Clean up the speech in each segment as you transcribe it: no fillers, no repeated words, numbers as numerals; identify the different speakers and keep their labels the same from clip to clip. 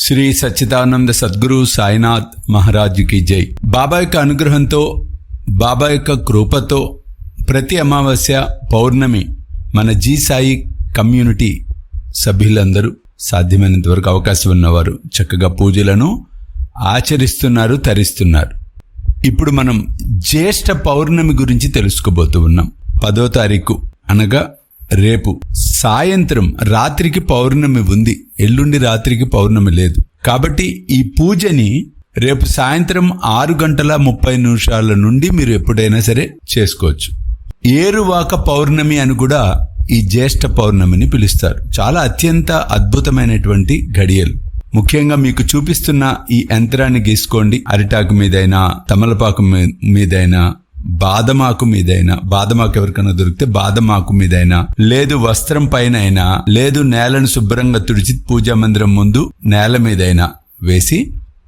Speaker 1: శ్రీ సచ్చిదానంద సద్గురు సాయినాథ్ మహారాజుకి జై. బాబా యొక్క అనుగ్రహంతో, బాబా యొక్క కృపతో ప్రతి అమావాస్య, పౌర్ణమి మన జీ సాయి కమ్యూనిటీ సభ్యులందరూ సాధ్యమైనంత వరకు అవకాశం ఉన్నవారు చక్కగా పూజలను ఆచరిస్తున్నారు, తరిస్తున్నారు. ఇప్పుడు మనం జ్యేష్ఠ పౌర్ణమి గురించి తెలుసుకోబోతూ ఉన్నాం. 10వ తారీఖు అనగా రేపు సాయంత్రం రాత్రికి పౌర్ణమి ఉంది, ఎల్లుండి రాత్రికి పౌర్ణమి లేదు. కాబట్టి ఈ పూజని రేపు సాయంత్రం 6:30 నుండి మీరు ఎప్పుడైనా సరే చేసుకోవచ్చు. ఏరువాక పౌర్ణమి అని కూడా ఈ జ్యేష్ఠ పౌర్ణమిని పిలుస్తారు. చాలా అత్యంత అద్భుతమైనటువంటి ఘడియలు. ముఖ్యంగా మీకు చూపిస్తున్న ఈ యంత్రాన్ని గీసుకోండి. అరిటాకు మీదైనా, తమలపాకు మీదైనా, బాదమాకు మీదైనా, బాదమాకు ఎవరికైనా దొరికితే బాదమాకు మీదైనా, లేదు వస్త్రం పైన అయినా, లేదు నేలను శుభ్రంగా తుడిచి పూజా మందిరం ముందు నేల మీదైనా వేసి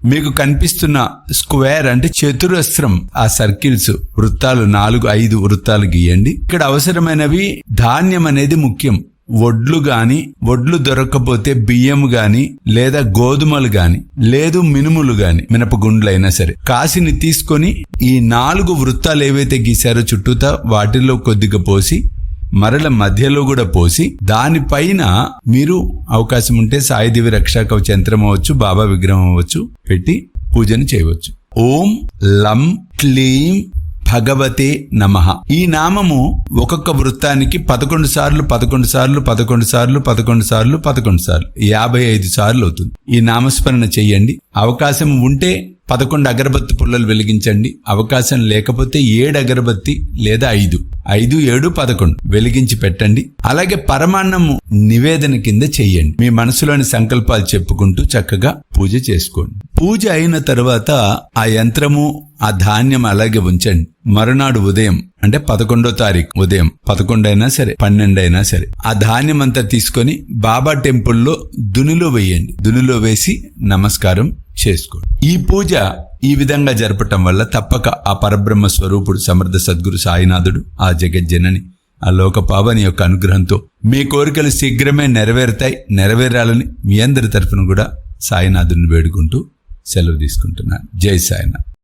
Speaker 1: మీకు కనిపిస్తున్న స్క్వేర్ అంటే చతురస్రం, ఆ సర్కిల్స్, వృత్తాలు 4-5 వృత్తాలు గీయండి. ఇక్కడ అవసరమైనవి ధాన్యం అనేది ముఖ్యం. వడ్లు దొరకకపోతే బియ్యం గాని, లేదా గోధుమలు గాని, లేదు మినుములు గాని, మినపగుండ్లైనా సరే కాసిని తీసుకొని ఈ 4 వృత్తాలు ఏవైతే గీశారో చుట్టూతా వాటిల్లో కొద్దిగా పోసి, మరల మధ్యలో కూడా పోసి, దానిపైన మీరు అవకాశం ఉంటే సాయిదేవి రక్షా కవచ యంత్రం అవ్వచ్చు, బాబా విగ్రహం అవ్వచ్చు పెట్టి పూజను చేయవచ్చు. ఓం లం క్లీం భగవతే నమః. ఈ నామము ఒక్కొక్క వృత్తానికి 11 సార్లు 11 సార్లు 11 సార్లు 11 సార్లు 11 సార్లు 55 సార్లు అవుతుంది. ఈ నామస్మరణ చెయ్యండి. అవకాశం ఉంటే 11 అగరబత్తి పుల్లలు వెలిగించండి. అవకాశం లేకపోతే 7 అగరబత్తి లేదా 5, 7, 11 వెలిగించి పెట్టండి. అలాగే పరమాన్నము నివేదన కింద చెయ్యండి. మీ మనసులోని సంకల్పాలు చెప్పుకుంటూ చక్కగా పూజ చేసుకోండి. పూజ అయిన తర్వాత ఆ యంత్రము, ఆ ధాన్యం అలాగే ఉంచండి. మరునాడు ఉదయం అంటే 11వ తారీఖు ఉదయం 11 అయినా సరే 12 అయినా సరే ఆ ధాన్యం అంతా తీసుకొని బాబా టెంపుల్లో దునిలో వేయండి. దునిలో వేసి నమస్కారం చేసుకోండి. ఈ పూజ ఈ విధంగా జరపటం వల్ల తప్పక ఆ పరబ్రహ్మ స్వరూపుడు సమర్థ సద్గురు సాయినాథుడు, ఆ జగజ్జనని, ఆ లోక పావని యొక్క అనుగ్రహంతో మీ కోరికలు శీఘ్రమే నెరవేరాలని మీ అందరి తరఫున కూడా సాయినాథుడిని వేడుకుంటూ సెలవు తీసుకుంటున్నాను. జై సాయినాథ్.